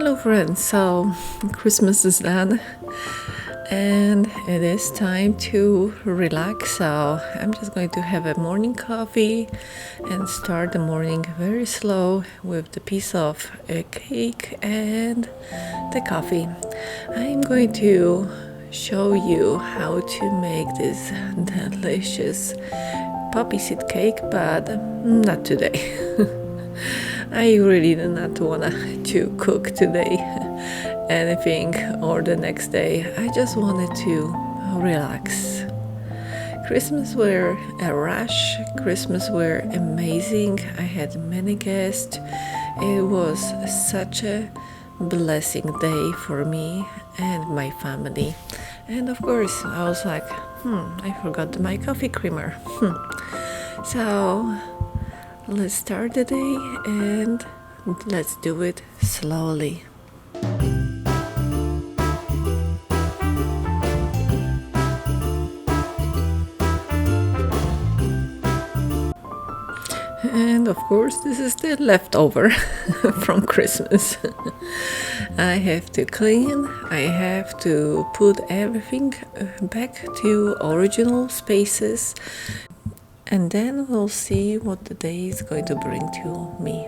Hello friends, so Christmas is done and it is time to relax. So I'm just going to have a morning coffee and start the morning very slow with the piece of a cake and the coffee. I'm going to show you how to make this delicious poppy seed cake, but not today. I really do not wanna to cook today anything or the next day. I just wanted to relax. Christmas were a rush. Christmas were amazing. I had many guests. It was such a blessing day for me and my family. And of course, I was like, I forgot my coffee creamer. So let's start the day and let's do it slowly. And of course, this is the leftover from Christmas. I have to clean, I have to put everything back to original spaces, and then we'll see what the day is going to bring to me.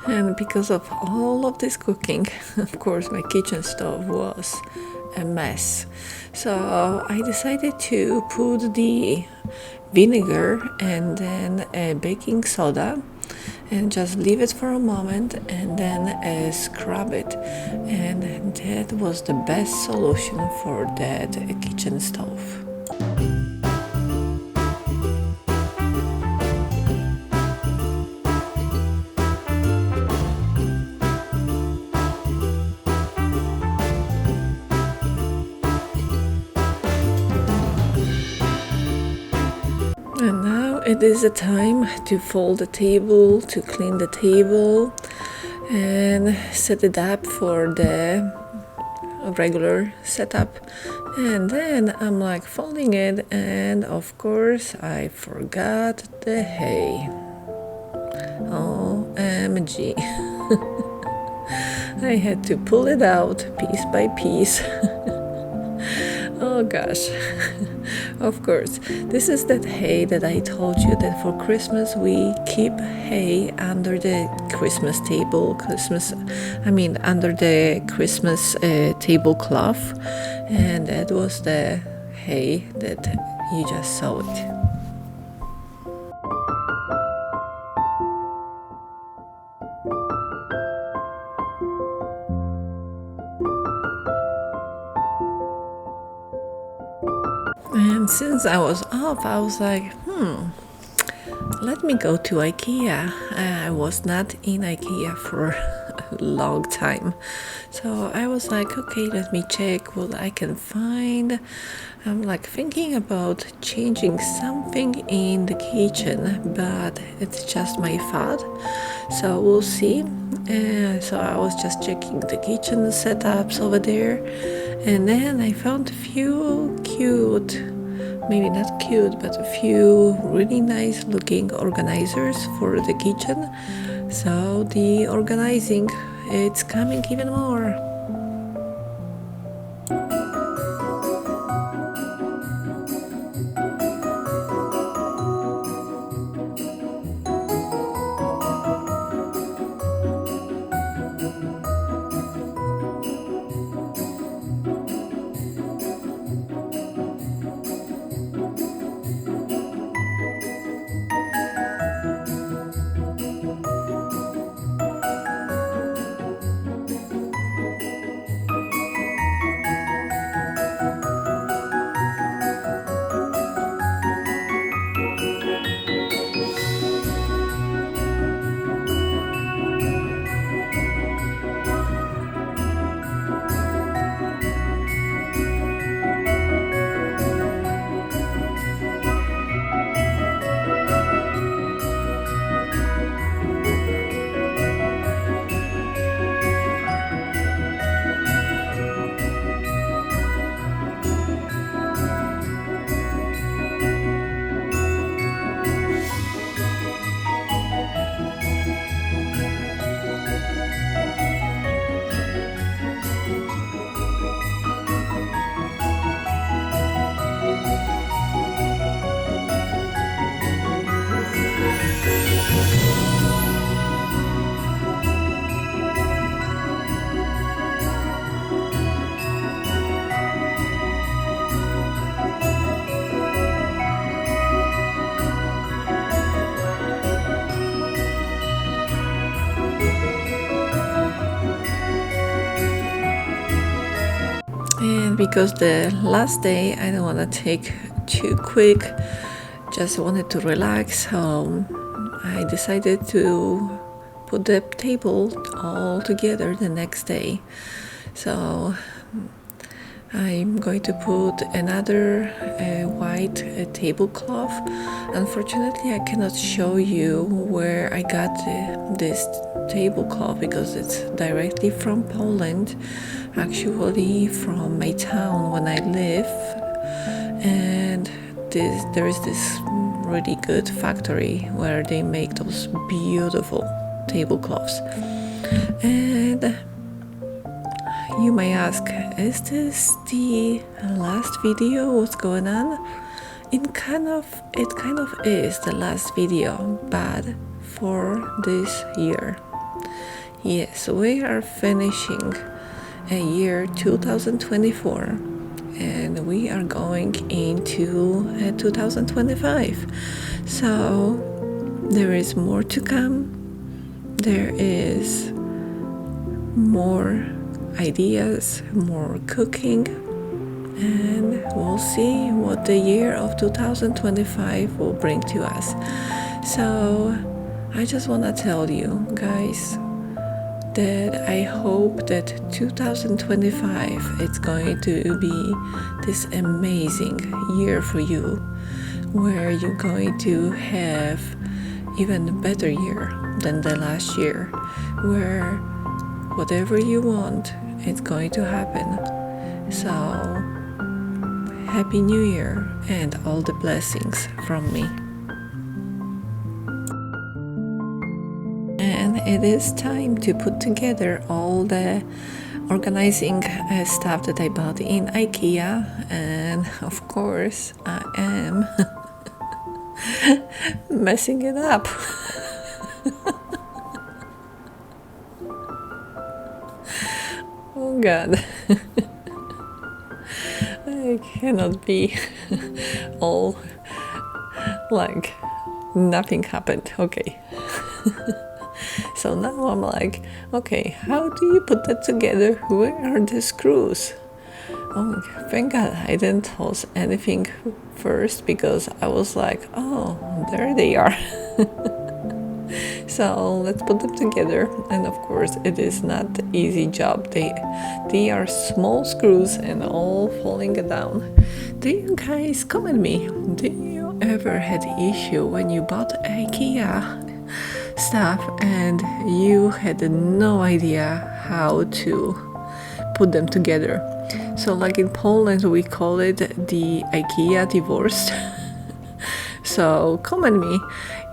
And because of all of this cooking, of course, my kitchen stove was a mess. So I decided to put the vinegar and then a baking soda and just leave it for a moment and then scrub it. And that was the best solution for that kitchen stove. And now it is the time to fold the table, to clean the table and set it up for the regular setup. And then I'm like folding it, and of course I forgot the hay. OMG. I had to pull it out piece by piece. Oh gosh. Of course, this is that hay that I told you that for Christmas we keep hay under the Christmas table, under the Christmas tablecloth, and that was the hay that you just saw it. And since I was off, I was like, let me go to IKEA. I was not in IKEA for a long time. So I was like, okay, let me check what I can find. I'm like thinking about changing something in the kitchen, but it's just my thought. So we'll see. So I was just checking the kitchen setups over there. And then I found a few maybe not cute, but a few really nice looking organizers for the kitchen. So the organizing, it's coming even more. And because the last day I don't want to take too quick, just wanted to relax, I decided to put the table all together the next day. So I'm going to put another white tablecloth. Unfortunately, I cannot show you where I got this tablecloth because it's directly from Poland, actually from my town when I live. And there is this really good factory where they make those beautiful tablecloths. And you may ask, is this the last video? What's going on? It kind of is the last video, but for this year. Yes, we are finishing a year 2024 and we are going into 2025. So there is more to come. There is more ideas, more cooking, and we'll see what the year of 2025 will bring to us. So I just want to tell you guys that I hope that 2025 is going to be this amazing year for you, where you're going to have even a better year than the last year, where whatever you want, it's going to happen. So, Happy New Year and all the blessings from me. And it is time to put together all the organizing stuff that I bought in IKEA. And of course, I am messing it up. Oh God. I cannot be all like nothing happened. Okay. So now I'm like, okay, how do you put that together? Where are the screws? Oh, thank God I didn't toss anything first, because I was like, oh, there they are. So let's put them together. And of course, it is not an easy job. They are small screws and all falling down. Do you guys comment me? Do you ever had issue when you bought IKEA stuff and you had no idea how to put them together? So like in Poland, we call it the IKEA divorced. So comment me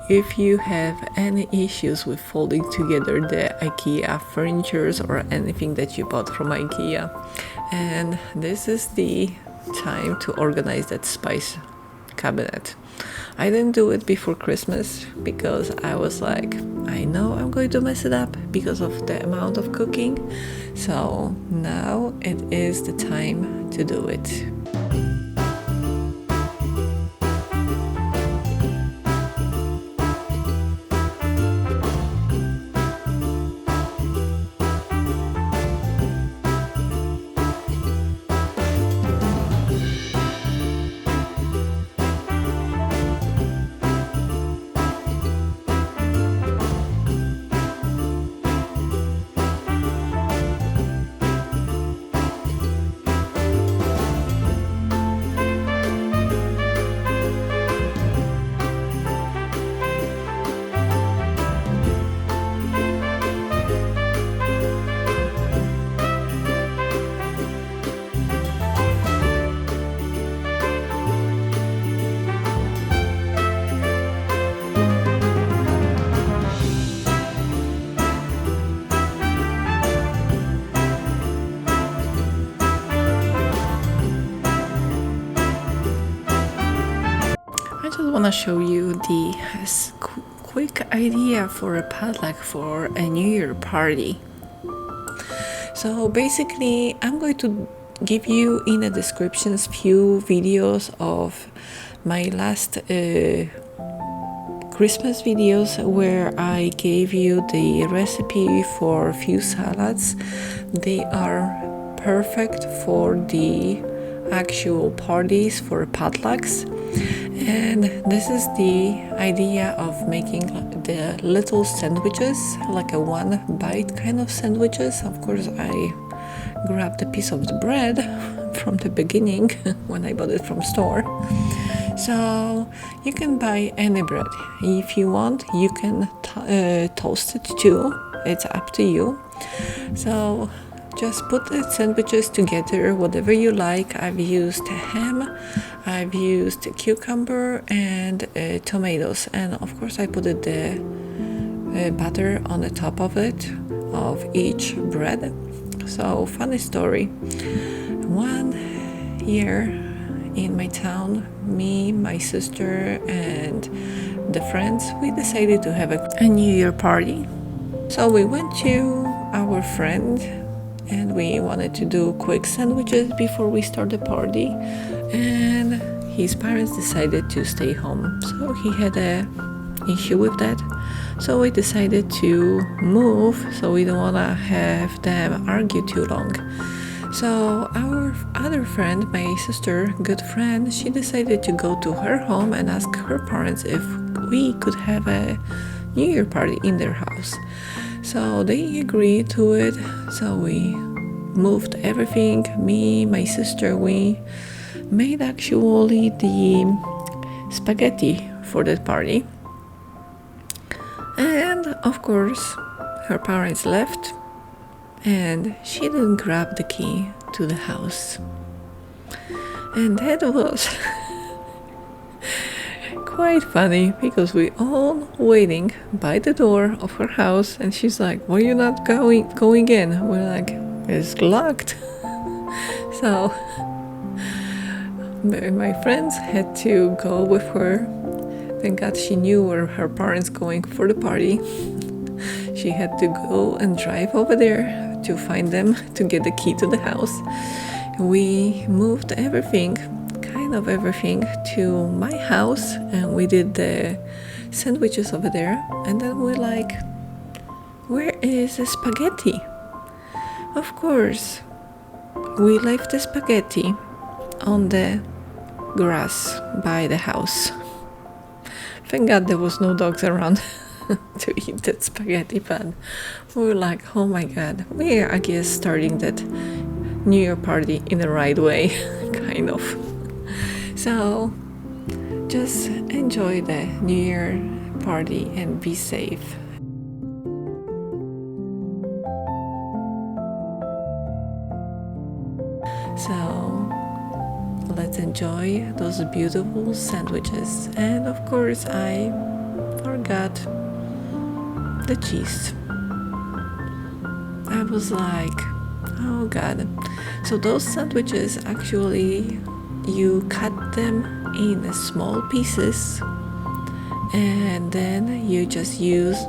if you have any issues with folding together the IKEA furnitures or anything that you bought from IKEA. And this is the time to organize that spice cabinet. I didn't do it before Christmas because I was like, I know I'm going to mess it up because of the amount of cooking. So now it is the time to do it. I just want to show you the quick idea for a potluck for a New Year party. So basically, I'm going to give you in the descriptions few videos of my last Christmas videos where I gave you the recipe for a few salads. They are perfect for the actual parties, for potlucks. And this is the idea of making the little sandwiches, like a one bite kind of sandwiches. Of course, I grabbed a piece of the bread from the beginning when I bought it from store. So you can buy any bread. If you want, you can toast it too. It's up to you. So just put the sandwiches together, whatever you like. I've used ham, I've used cucumber and tomatoes, and of course I put the butter on the top of it, of each bread. So funny story. One year in my town, me, my sister, and the friends, we decided to have a New Year party. So we went to our friend and we wanted to do quick sandwiches before we start the party, and his parents decided to stay home, so he had a issue with that. So we decided to move, so we don't want to have them argue too long. So our other friend, my sister, good friend, she decided to go to her home and ask her parents if we could have a New Year party in their house. So they agreed to it. So we moved everything. Me, my sister, we made actually the spaghetti for that party. And of course, her parents left and she didn't grab the key to the house. And that was quite funny because we all waiting by the door of her house, and she's like, "Why are you not going in?" We're like, "It's locked." So my friends had to go with her. Thank God she knew where her parents going for the party. She had to go and drive over there to find them, to get the key to the house. We moved everything to my house, and we did the sandwiches over there. And then we're like, where is the spaghetti? Of course, we left the spaghetti on the grass by the house. Thank God there was no dogs around to eat that spaghetti, but we were like, oh my God, we are, I guess, starting that New Year party in the right way, kind of. So just enjoy the New Year party and be safe. So let's enjoy those beautiful sandwiches. And of course, I forgot the cheese. I was like, oh God. So those sandwiches, actually, you cut them in small pieces, and then you just use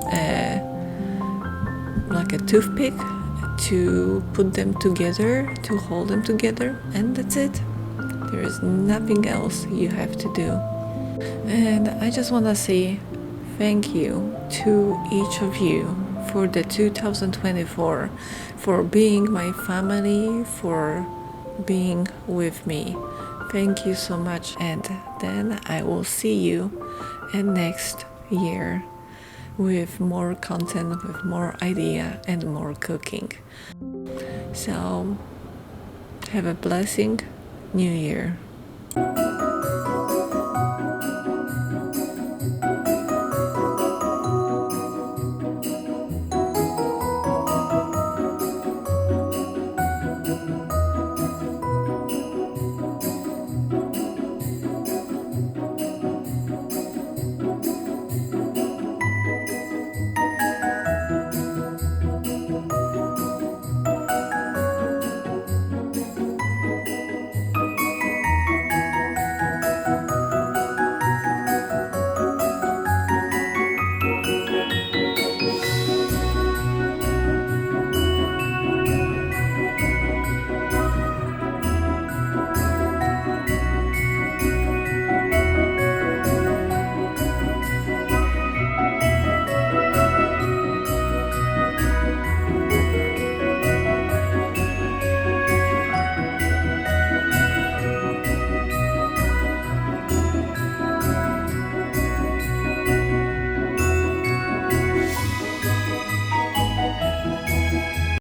like a toothpick to put them together, to hold them together, and that's it. There is nothing else you have to do. And I just want to say thank you to each of you for the 2024, for being my family, for being with me. Thank you so much, and then I will see you next year with more content, with more idea and more cooking. So have a blessing New Year.